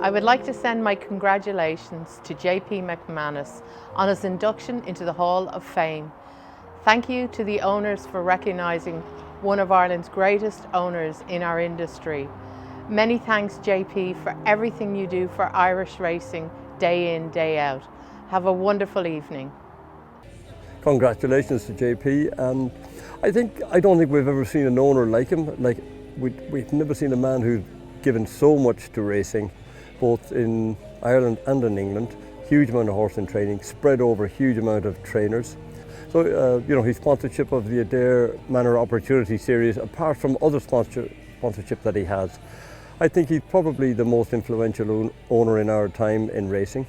I would like to send my congratulations to JP McManus on his induction into the Hall of Fame. Thank you to the owners for recognising one of Ireland's greatest owners in our industry. Many thanks, JP, for everything you do for Irish racing day in, day out. Have a wonderful evening. Congratulations to JP, and I don't think we've ever seen an owner like him. We've never seen a man who's given so much to racing, both in Ireland and in England. Huge amount of horse and training, spread over a huge amount of trainers. So, his sponsorship of the Adair Manor Opportunity Series, apart from other sponsorship that he has, I think he's probably the most influential owner in our time in racing.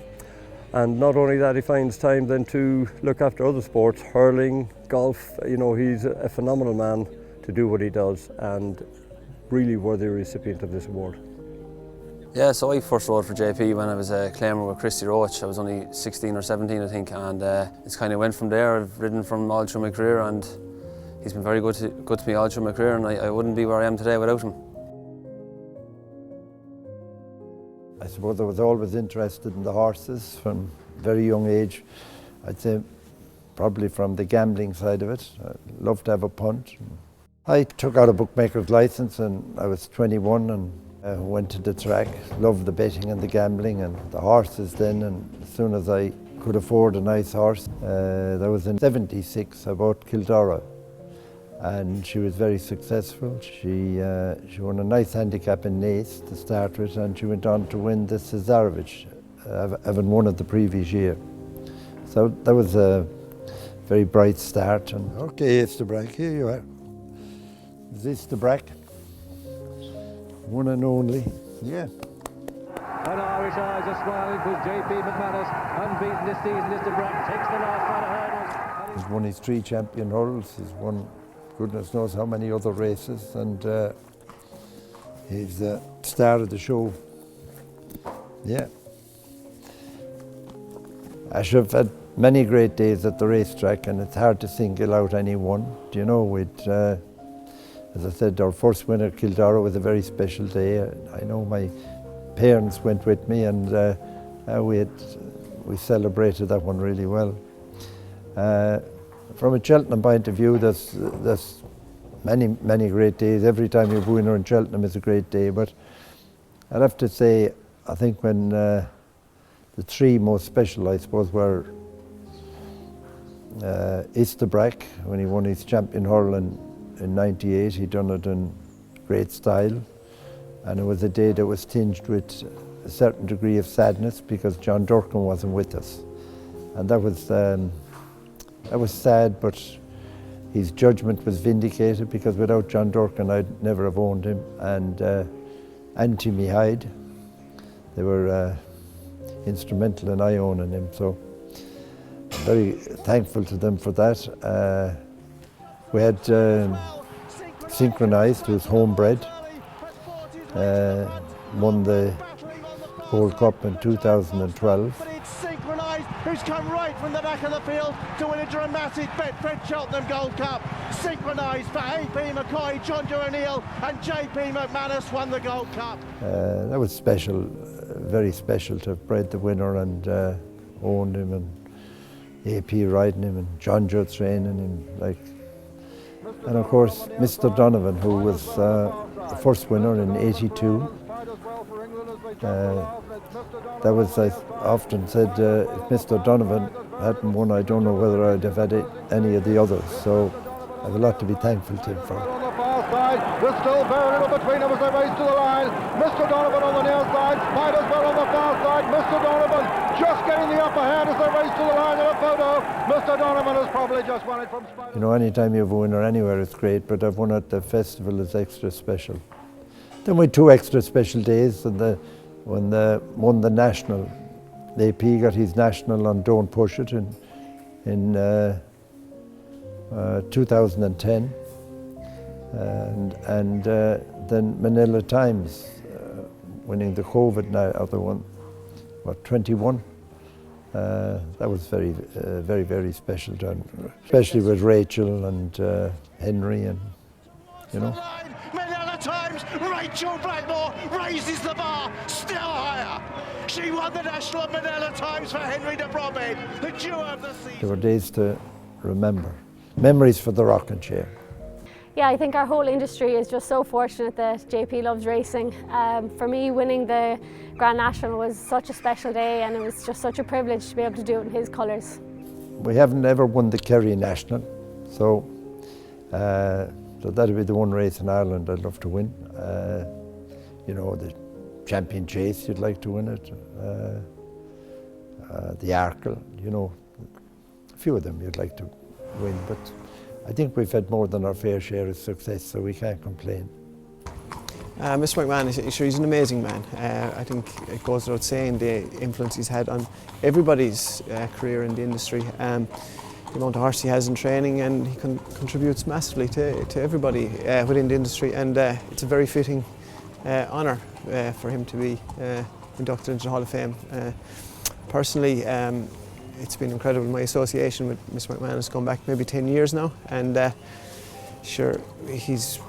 And not only that, he finds time then to look after other sports, hurling, golf. He's a phenomenal man to do what he does, and really worthy recipient of this award. Yeah, so I first rode for JP when I was a claimer with Christy Roach. I was only 16 or 17, I think, and it's kind of went from there. I've ridden from all through my career, and he's been very good to me all through my career, and I wouldn't be where I am today without him. I suppose I was always interested in the horses from a very young age. I'd say probably from the gambling side of it. I loved to have a punt. I took out a bookmaker's license and I was 21 and went to the track. Loved the betting and the gambling and the horses then, and as soon as I could afford a nice horse, that was in '76, I bought Kildara. And she was very successful. She won a nice handicap in Naas to start with, and she went on to win the Cesarovich, having won it the previous year. So that was a very bright start. And okay, it's the Brack. Here you are. Is this the Brack? One and only. Yeah. And Irish eyes are smiling because JP McManus, unbeaten this season, is the Brack, takes the last lot of hurdles. He's won his 3 champion hurdles. He's won goodness knows how many other races, and he's the star of the show. Yeah. I should have had many great days at the racetrack, and it's hard to single out any one. As I said, our first winner, Kildara, was a very special day. I know my parents went with me, and we celebrated that one really well. From a Cheltenham point of view, there's many great days. Every time you're winner in Cheltenham is a great day, but I'd have to say, I think when the 3 most special, I suppose, were Brack, when he won his champion hurl in '98. He'd done it in great style, and it was a day that was tinged with a certain degree of sadness because John Durkin wasn't with us, and that was sad, but his judgment was vindicated because without John Durkin I'd never have owned him, and Timmy Hyde, they were instrumental in I owning him, so I'm very thankful to them for that. We had Synchronised, who was homebred, won the Gold Cup in 2012. Who's come right from the back of the field to win a dramatic Betfred Cheltenham Gold Cup. Synchronised for A.P. McCoy, John O'Neill and J.P. McManus won the Gold Cup. That was special, very special to have bred the winner and owned him, and A.P. riding him and John Joe training him. And of course Mr. Donovan, who was the first winner in '82. That was, I often said, if Mr. Donovan hadn't won, I don't know whether I'd have had any of the others. So I have a lot to be thankful to him for. On the far side, there's still very little between them as they race to the line. Mr. Donovan on the near side, Spiders well on the far side. Mr. Donovan just getting the upper hand as they race to the line in a photo. Mr. Donovan has probably just won it from Spiders. Anytime you have a winner anywhere, it's great, but I've won at the festival is extra special. Then we had 2 extra special days, and when they won the national, AP got his national on Don't Push It in 2010, and then Manila Times winning the COVID other one, 21. That was very special, especially with Rachel and Henry, and Manila Times Rachel Blackmore raises the bar still higher. She won the National at Manila Times for Henry de Bromhead, the duo of the season. There were days to remember. Memories for the rocking chair. Yeah, I think our whole industry is just so fortunate that JP loves racing. For me, winning the Grand National was such a special day, and it was just such a privilege to be able to do it in his colours. We haven't ever won the Kerry National, so that'll be the one race in Ireland I'd love to win. You know, the Champion Chase, you'd like to win it. The AIRO, you know, a few of them you'd like to win, but I think we've had more than our fair share of success, so we can't complain. Mr. McManus, sure, he's an amazing man. I think it goes without saying the influence he's had on everybody's career in the industry. The amount of horse he has in training, and he contributes massively to everybody within the industry, and it's a very fitting honour for him to be inducted into the Hall of Fame. Personally, it's been incredible. My association with Mr. McManus going back maybe 10 years now, and sure, he's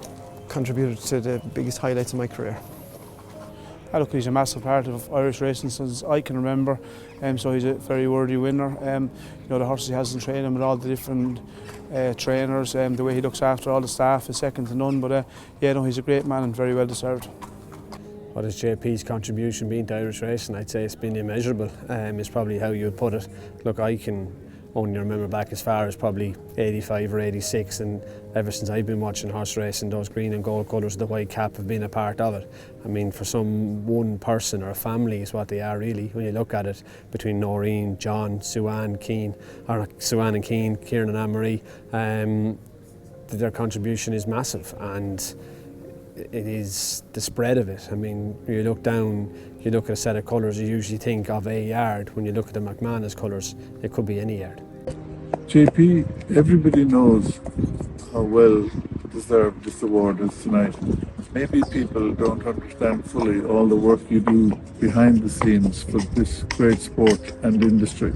contributed to the biggest highlights of my career. Look, he's a massive part of Irish racing since I can remember, so he's a very worthy winner. You know, the horses he has in training with all the different trainers, the way he looks after all the staff is second to none, but yeah, no, he's a great man and very well deserved. What has JP's contribution been to Irish racing? I'd say it's been immeasurable, is probably how you would put it. Look, I can only remember back as far as probably 85 or 86, and ever since I've been watching horse racing, those green and gold colours, the white cap have been a part of it. I mean, for some one person or a family is what they are really, when you look at it, between Noreen, John, Sue-Ann, Keane, or Sue-Ann and Keane, Kieran and Anne-Marie, their contribution is massive, and it is the spread of it. I mean, you look down, you look at a set of colours, you usually think of a yard. When you look at the McManus colours, it could be any yard. JP, everybody knows how well deserved this award is tonight. Maybe people don't understand fully all the work you do behind the scenes for this great sport and industry,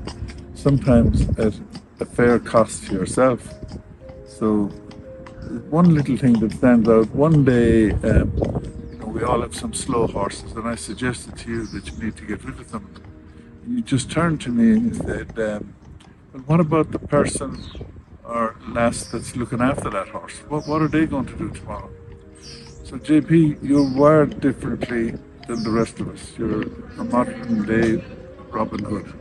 sometimes at a fair cost to yourself. So one little thing that stands out, one day, we all have some slow horses, and I suggested to you that you need to get rid of them. And you just turned to me and you said, well, what about the person or lass that's looking after that horse? What are they going to do tomorrow? So JP, you're wired differently than the rest of us. You're a modern day Robin Hood.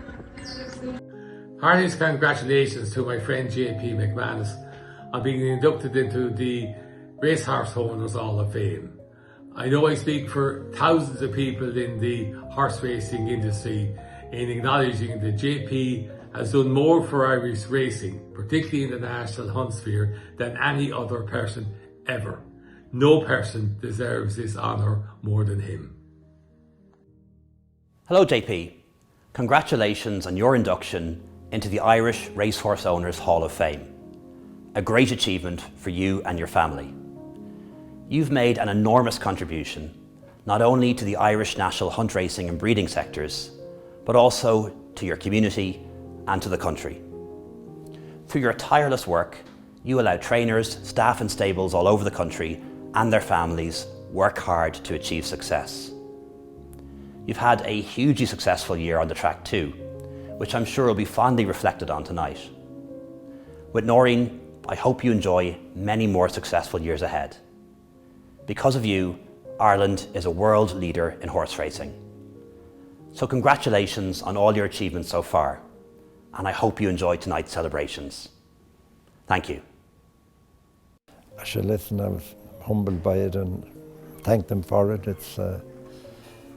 Heartiest congratulations to my friend JP McManus on being inducted into the Racehorse Owners Hall of Fame. I know I speak for thousands of people in the horse racing industry in acknowledging that JP has done more for Irish racing, particularly in the national hunt sphere, than any other person ever. No person deserves this honour more than him. Hello JP, congratulations on your induction into the Irish Racehorse Owners Hall of Fame. A great achievement for you and your family. You've made an enormous contribution, not only to the Irish national hunt racing and breeding sectors, but also to your community and to the country. Through your tireless work, you allow trainers, staff and stables all over the country and their families work hard to achieve success. You've had a hugely successful year on the track too, which I'm sure will be fondly reflected on tonight. With Noreen, I hope you enjoy many more successful years ahead. Because of you, Ireland is a world leader in horse racing. So congratulations on all your achievements so far, and I hope you enjoy tonight's celebrations. Thank you. I should listen, I was humbled by it and thank them for it. It's a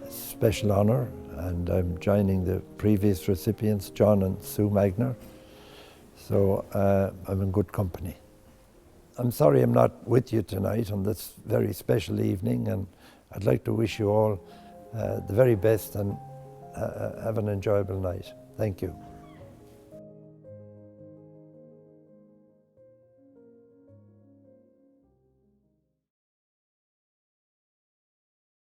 special honour, and I'm joining the previous recipients, John and Sue Magner. So I'm in good company. I'm sorry I'm not with you tonight on this very special evening, and I'd like to wish you all the very best and have an enjoyable night. Thank you.